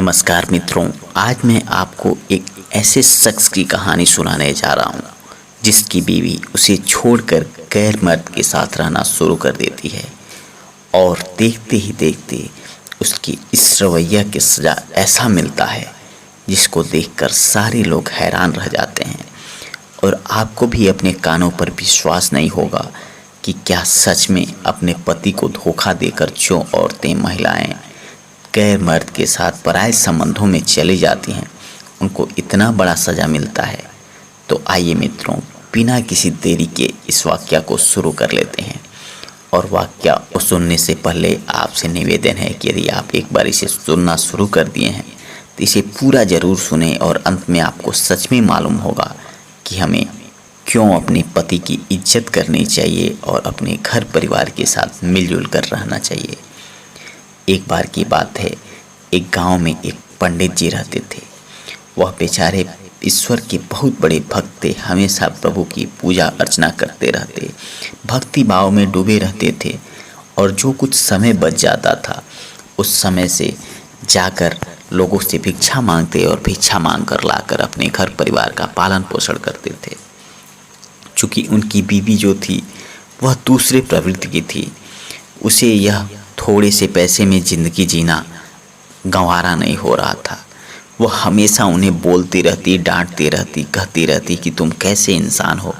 नमस्कार मित्रों, आज मैं आपको एक ऐसे शख्स की कहानी सुनाने जा रहा हूँ जिसकी बीवी उसे छोड़कर गैर मर्द के साथ रहना शुरू कर देती है और देखते ही देखते उसकी इस रवैया की सज़ा ऐसा मिलता है जिसको देखकर सारे लोग हैरान रह जाते हैं। और आपको भी अपने कानों पर विश्वास नहीं होगा कि क्या सच में अपने पति को धोखा देकर जो औरतें महिलाएं गैर मर्द के साथ पराये संबंधों में चली जाती हैं उनको इतना बड़ा सज़ा मिलता है। तो आइए मित्रों, बिना किसी देरी के इस वाक़या को शुरू कर लेते हैं। और वाक़या को सुनने से पहले आपसे निवेदन है कि यदि आप एक बार इसे सुनना शुरू कर दिए हैं तो इसे पूरा ज़रूर सुने और अंत में आपको सच में मालूम होगा कि हमें क्यों अपने पति की इज्जत करनी चाहिए और अपने घर परिवार के साथ मिलजुल कर रहना चाहिए। एक बार की बात है, एक गांव में एक पंडित जी रहते थे। वह बेचारे ईश्वर के बहुत बड़े भक्त थे, हमेशा प्रभु की पूजा अर्चना करते रहते, भक्ति भाव में डूबे रहते थे। और जो कुछ समय बच जाता था उस समय से जाकर लोगों से भिक्षा मांगते और भिक्षा मांग कर लाकर अपने घर परिवार का पालन पोषण करते थे। चूँकि उनकी बीवी जो थी वह दूसरे प्रवृत्ति की थी, उसे यह थोड़े से पैसे में ज़िंदगी जीना गंवारा नहीं हो रहा था। वह हमेशा उन्हें बोलती रहती, डांटती रहती, कहती रहती कि तुम कैसे इंसान हो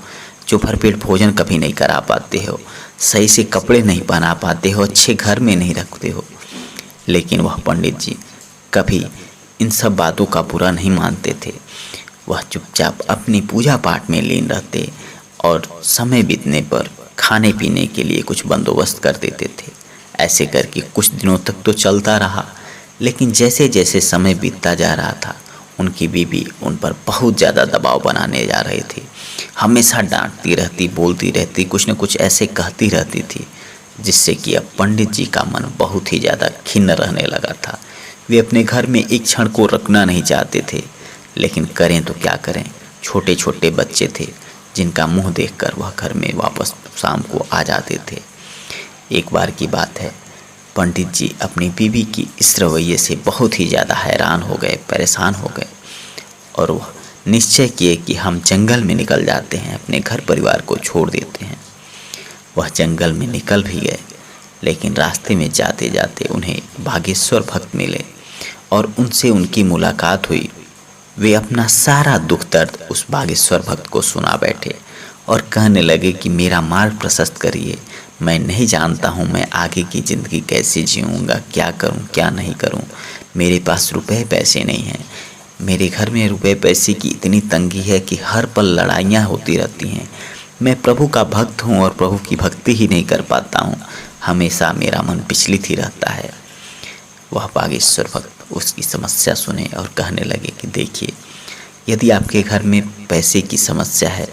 जो भरपेट भोजन कभी नहीं करा पाते हो, सही से कपड़े नहीं पहना पाते हो, अच्छे घर में नहीं रखते हो। लेकिन वह पंडित जी कभी इन सब बातों का बुरा नहीं मानते थे। वह चुपचाप अपनी पूजा पाठ में लीन रहते और समय बीतने पर खाने पीने के लिए कुछ बंदोबस्त कर देते थे। ऐसे करके कुछ दिनों तक तो चलता रहा, लेकिन जैसे जैसे समय बीतता जा रहा था उनकी बीवी उन पर बहुत ज़्यादा दबाव बनाने जा रही थी। हमेशा डांटती रहती, बोलती रहती, कुछ न कुछ ऐसे कहती रहती थी जिससे कि अब पंडित जी का मन बहुत ही ज़्यादा खिन्न रहने लगा था। वे अपने घर में एक क्षण को रखना नहीं चाहते थे, लेकिन करें तो क्या करें। छोटे छोटे बच्चे थे जिनका मुँह देखकर वह घर में वापस शाम को आ जाते थे। एक बार की बात है, पंडित जी अपनी बीवी की इस रवैये से बहुत ही ज़्यादा हैरान हो गए, परेशान हो गए और वह निश्चय किए कि हम जंगल में निकल जाते हैं, अपने घर परिवार को छोड़ देते हैं। वह जंगल में निकल भी गए, लेकिन रास्ते में जाते जाते उन्हें बागेश्वर भक्त मिले और उनसे उनकी मुलाकात हुई। वे अपना सारा दुख दर्द उस बागेश्वर भक्त को सुना बैठे और कहने लगे कि मेरा मार्ग प्रशस्त करिए, मैं नहीं जानता हूँ मैं आगे की ज़िंदगी कैसे जीऊँगा, क्या करूँ क्या नहीं करूँ। मेरे पास रुपए पैसे नहीं हैं, मेरे घर में रुपए पैसे की इतनी तंगी है कि हर पल लड़ाइयाँ होती रहती हैं। मैं प्रभु का भक्त हूँ और प्रभु की भक्ति ही नहीं कर पाता हूँ, हमेशा मेरा मन विचलित ही रहता है। वह बागेश्वर भक्त उसकी समस्या सुने और कहने लगे कि देखिए, यदि आपके घर में पैसे की समस्या है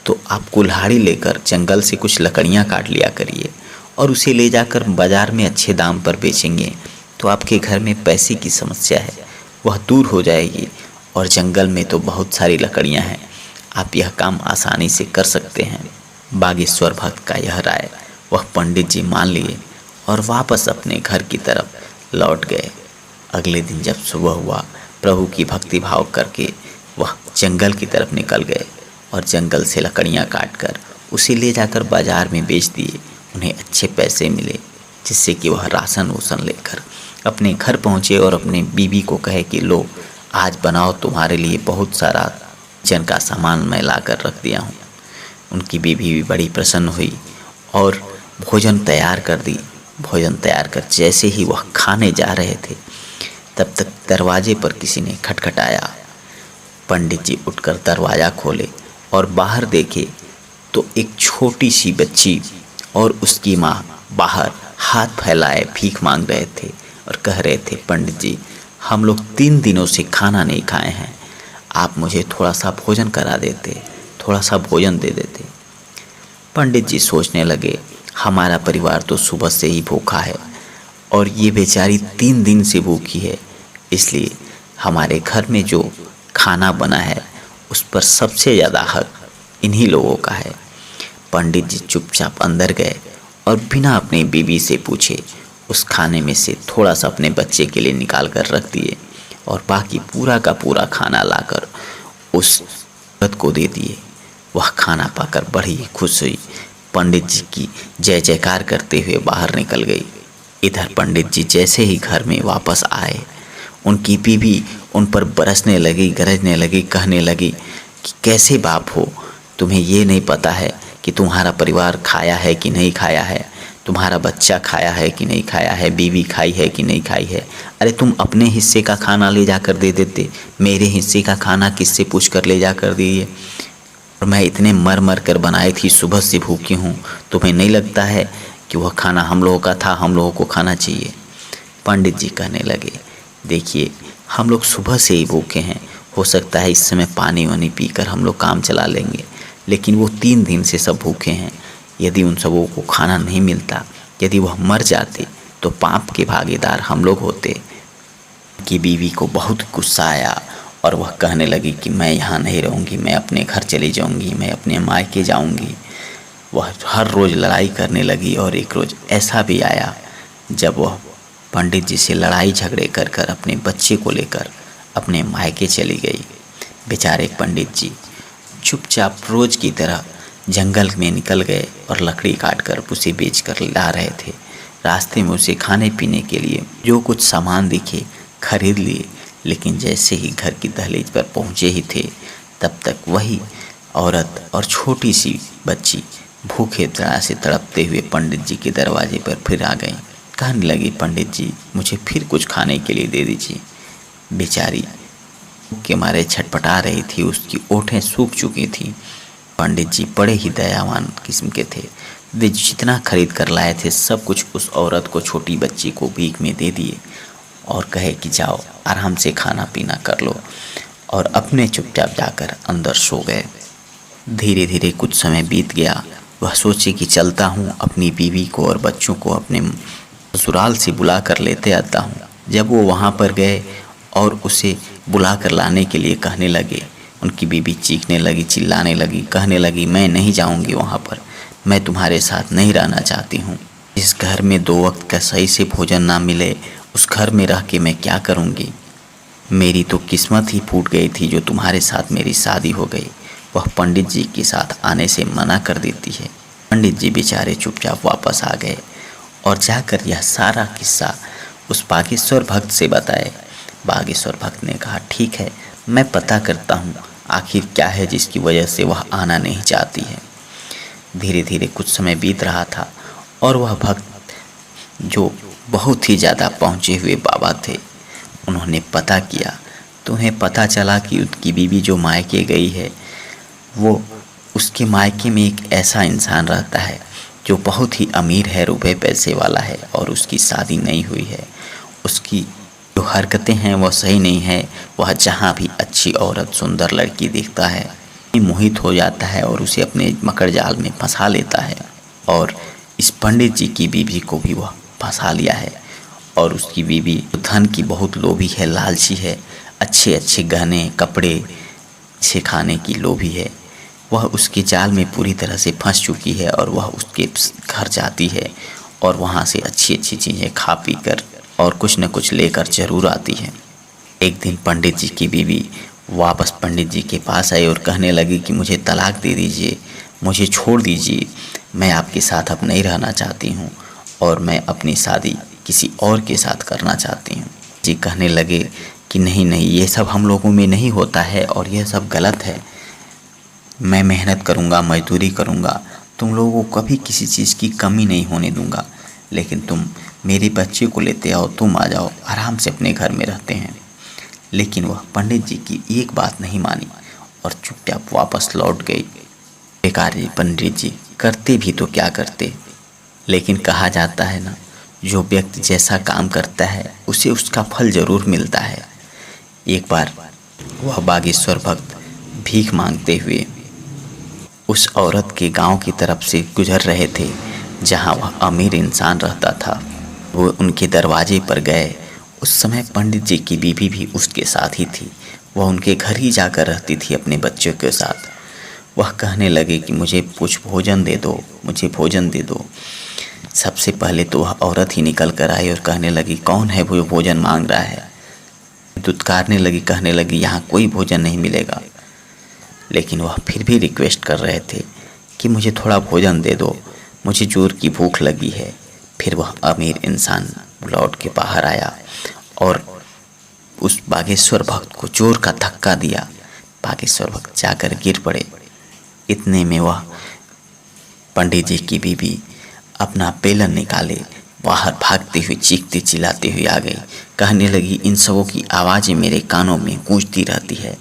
तो आप कुल्हाड़ी लेकर जंगल से कुछ लकड़ियाँ काट लिया करिए और उसे ले जाकर बाज़ार में अच्छे दाम पर बेचेंगे तो आपके घर में पैसे की समस्या है वह दूर हो जाएगी। और जंगल में तो बहुत सारी लकड़ियाँ हैं, आप यह काम आसानी से कर सकते हैं। बागेश्वर भक्त का यह राय वह पंडित जी मान लिए और वापस अपने घर की तरफ लौट गए। अगले दिन जब सुबह हुआ, प्रभु की भक्ति भाव करके वह जंगल की तरफ निकल गए और जंगल से लकड़ियाँ काटकर उसे ले जाकर बाज़ार में बेच दिए। उन्हें अच्छे पैसे मिले जिससे कि वह राशन वोशन लेकर अपने घर पहुँचे और अपने बीवी को कहे कि लो आज बनाओ, तुम्हारे लिए बहुत सारा किचन का सामान मैं ला कर रख दिया हूँ। उनकी बीवी भी बड़ी प्रसन्न हुई और भोजन तैयार कर दी। भोजन तैयार कर जैसे ही वह खाने जा रहे थे तब तक दरवाजे पर किसी ने खटखटाया। पंडित जी उठकर दरवाज़ा खोले और बाहर देखे तो एक छोटी सी बच्ची और उसकी माँ बाहर हाथ फैलाए भीख मांग रहे थे और कह रहे थे, पंडित जी हम लोग 3 दिनों से खाना नहीं खाए हैं, आप मुझे थोड़ा सा भोजन करा देते, थोड़ा सा भोजन दे देते। पंडित जी सोचने लगे, हमारा परिवार तो सुबह से ही भूखा है और ये बेचारी 3 दिन से भूखी है, इसलिए हमारे घर में जो खाना बना है उस पर सबसे ज़्यादा हक इन्हीं लोगों का है। पंडित जी चुपचाप अंदर गए और बिना अपनी बीवी से पूछे उस खाने में से थोड़ा सा अपने बच्चे के लिए निकाल कर रख दिए और बाकी पूरा का पूरा खाना लाकर उस औरत को दे दिए। वह खाना पाकर बड़ी खुश हुई, पंडित जी की जय जयकार करते हुए बाहर निकल गई। इधर पंडित जी जैसे ही घर में वापस आए, उनकी बीवी उन पर बरसने लगी, गरजने लगी, कहने लगी कि कैसे बाप हो, तुम्हें ये नहीं पता है कि तुम्हारा परिवार खाया है कि नहीं खाया है, तुम्हारा बच्चा खाया है कि नहीं खाया है, बीवी खाई है कि नहीं खाई है। अरे तुम अपने हिस्से का खाना ले जाकर दे देते, मेरे हिस्से का खाना किससे पूछ कर ले जाकर दिए। और मैं इतने मर मर कर बनाई थी, सुबह से भूखी हूँ, तुम्हें नहीं लगता है कि वह खाना हम लोगों का था, हम लोगों को खाना चाहिए। पंडित जी कहने लगे, देखिए हम लोग सुबह से ही भूखे हैं, हो सकता है इस समय पानी वानी पीकर हम लोग काम चला लेंगे, लेकिन वो 3 दिन से सब भूखे हैं। यदि उन सबों को खाना नहीं मिलता, यदि वह मर जाते तो पाप के भागीदार हम लोग होते। कि बीवी को बहुत गुस्सा आया और वह कहने लगी कि मैं यहाँ नहीं रहूँगी, मैं अपने घर चली जाऊँगी, मैं अपने मायके जाऊँगी। वह हर रोज़ लड़ाई करने लगी और एक रोज़ ऐसा भी आया जब वह पंडित जी से लड़ाई झगड़े कर कर अपने बच्चे को लेकर अपने मायके चली गई। बेचारे पंडित जी चुपचाप रोज़ की तरह जंगल में निकल गए और लकड़ी काट कर उसे बेच कर ला रहे थे। रास्ते में उसे खाने पीने के लिए जो कुछ सामान दिखे खरीद लिए, लेकिन जैसे ही घर की दहलीज पर पहुँचे ही थे तब तक वही औरत और छोटी सी बच्ची भूखे तरह से तड़पते हुए पंडित जी के दरवाजे पर फिर आ गई। कहने लगी, पंडित जी मुझे फिर कुछ खाने के लिए दे दीजिए। बेचारी भूख के मारे छटपटा रही थी, उसकी ओठें सूख चुकी थी। पंडित जी बड़े ही दयावान किस्म के थे, वे जितना खरीद कर लाए थे सब कुछ उस औरत को, छोटी बच्ची को भीख में दे दिए और कहे कि जाओ आराम से खाना पीना कर लो, और अपने चुपचाप जाकर अंदर सो गए। धीरे धीरे कुछ समय बीत गया। वह सोचे कि चलता हूँ, अपनी बीवी को और बच्चों को अपने ससुराल से बुला कर लेते आता हूँ। जब वो वहाँ पर गए और उसे बुला कर लाने के लिए कहने लगे, उनकी बीवी चीखने लगी, चिल्लाने लगी, कहने लगी, मैं नहीं जाऊँगी वहाँ पर, मैं तुम्हारे साथ नहीं रहना चाहती हूँ। जिस घर में 2 वक्त का सही से भोजन ना मिले उस घर में रह के मैं क्या करूँगी। मेरी तो किस्मत ही फूट गई थी जो तुम्हारे साथ मेरी शादी हो गई। वह पंडित जी के साथ आने से मना कर देती है। पंडित जी बेचारे चुपचाप वापस आ गए और जाकर यह सारा किस्सा उस बागेश्वर भक्त से बताए। बागेश्वर भक्त ने कहा, ठीक है, मैं पता करता हूँ आखिर क्या है जिसकी वजह से वह आना नहीं चाहती है। धीरे धीरे कुछ समय बीत रहा था और वह भक्त जो बहुत ही ज़्यादा पहुँचे हुए बाबा थे, उन्होंने पता किया तो उन्हें पता चला कि उनकी बीवी जो मायके गई है वो उसके मायके में एक ऐसा इंसान रहता है जो बहुत ही अमीर है, रुपए पैसे वाला है, और उसकी शादी नहीं हुई है। उसकी जो हरकतें हैं वह सही नहीं है। वह जहाँ भी अच्छी औरत, सुंदर लड़की देखता है मोहित हो जाता है और उसे अपने मकड़ जाल में फंसा लेता है। और इस पंडित जी की बीवी को भी वह फंसा लिया है। और उसकी बीवी धन की बहुत लोभी है, लालची है, अच्छे अच्छे गहने, कपड़े, अच्छे खाने की लोभी है। वह उसके जाल में पूरी तरह से फंस चुकी है और वह उसके घर जाती है और वहाँ से अच्छी अच्छी चीज़ें खा पी कर और कुछ न कुछ लेकर जरूर आती है। एक दिन पंडित जी की बीवी वापस पंडित जी के पास आई और कहने लगी कि मुझे तलाक दे दीजिए, मुझे छोड़ दीजिए, मैं आपके साथ अब नहीं रहना चाहती हूँ और मैं अपनी शादी किसी और के साथ करना चाहती हूँ। जी कहने लगे कि नहीं नहीं, ये सब हम लोगों में नहीं होता है और यह सब गलत है। मैं मेहनत करूँगा, मजदूरी करूँगा, तुम लोगों को कभी किसी चीज़ की कमी नहीं होने दूँगा, लेकिन तुम मेरे बच्चे को लेते आओ, तुम आ जाओ, आराम से अपने घर में रहते हैं। लेकिन वह पंडित जी की एक बात नहीं मानी और चुपचाप वापस लौट गई। बेकार जी पंडित जी करते भी तो क्या करते, लेकिन कहा जाता है ना, जो व्यक्ति जैसा काम करता है उसे उसका फल जरूर मिलता है। एक बार वह बागेश्वर भक्त भीख मांगते हुए उस औरत के गांव की तरफ से गुजर रहे थे जहां वह अमीर इंसान रहता था। वो उनके दरवाजे पर गए। उस समय पंडित जी की बीवी भी उसके साथ ही थी। वह उनके घर ही जाकर रहती थी अपने बच्चों के साथ। वह कहने लगे कि मुझे कुछ भोजन दे दो, मुझे भोजन दे दो। सबसे पहले तो वह औरत ही निकल कर आई और कहने लगी, कौन है वो भोजन मांग रहा है। दुत्कारने लगी, कहने लगी यहाँ कोई भोजन नहीं मिलेगा। लेकिन वह फिर भी रिक्वेस्ट कर रहे थे कि मुझे थोड़ा भोजन दे दो, मुझे जोर की भूख लगी है। फिर वह अमीर इंसान लौट के बाहर आया और उस बागेश्वर भक्त को जोर का धक्का दिया। बागेश्वर भक्त जाकर गिर पड़े। इतने में वह पंडित जी की बीवी अपना बेलन निकाले बाहर भागते हुए चीखते चिल्लाते हुए आ गई। कहने लगी इन सबों की आवाज़ें मेरे कानों में गूंजती रहती है।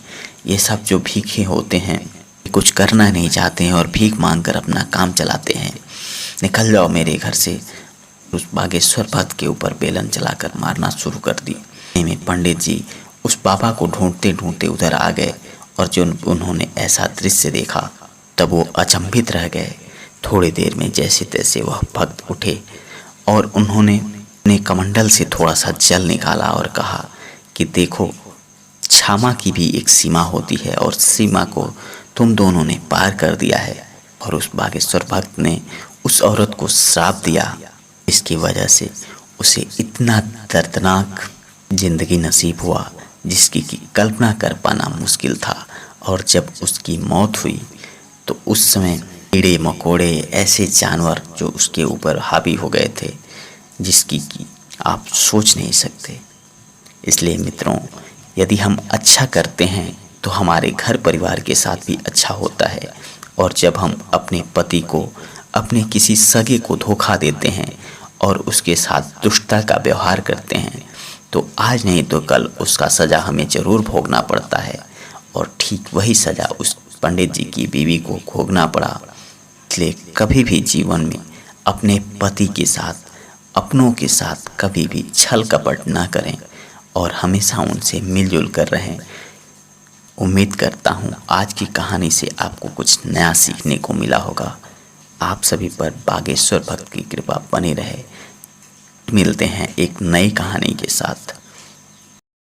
ये सब जो भीखे होते हैं कुछ करना नहीं चाहते हैं और भीख मांग कर अपना काम चलाते हैं। निकल जाओ मेरे घर से। उस बागेश्वर भक्त के ऊपर बेलन चलाकर मारना शुरू कर दी। में पंडित जी उस बाबा को ढूंढते ढूंढते उधर आ गए और जब उन्होंने ऐसा दृश्य देखा तब वो अचंभित रह गए। थोड़ी देर में जैसे तैसे वह भक्त उठे और उन्होंने अपने कमंडल से थोड़ा सा जल निकाला और कहा कि देखो, क्षमा की भी एक सीमा होती है और सीमा को तुम दोनों ने पार कर दिया है। और उस बागेश्वर भक्त ने उस औरत को श्राप दिया, इसकी वजह से उसे इतना दर्दनाक जिंदगी नसीब हुआ जिसकी कल्पना कर पाना मुश्किल था। और जब उसकी मौत हुई तो उस समय कीड़े मकोड़े ऐसे जानवर जो उसके ऊपर हावी हो गए थे जिसकी कि आप सोच नहीं सकते। इसलिए मित्रों, यदि हम अच्छा करते हैं तो हमारे घर परिवार के साथ भी अच्छा होता है। और जब हम अपने पति को, अपने किसी सगे को धोखा देते हैं और उसके साथ दुष्टता का व्यवहार करते हैं तो आज नहीं तो कल उसका सज़ा हमें ज़रूर भोगना पड़ता है। और ठीक वही सज़ा उस पंडित जी की बीवी को भोगना पड़ा। इसलिए कभी भी जीवन में अपने पति के साथ, अपनों के साथ कभी भी छल कपट ना करें और हमेशा उनसे मिलजुल कर रहें। उम्मीद करता हूँ आज की कहानी से आपको कुछ नया सीखने को मिला होगा। आप सभी पर बागेश्वर भक्त की कृपा बनी रहे। मिलते हैं एक नई कहानी के साथ।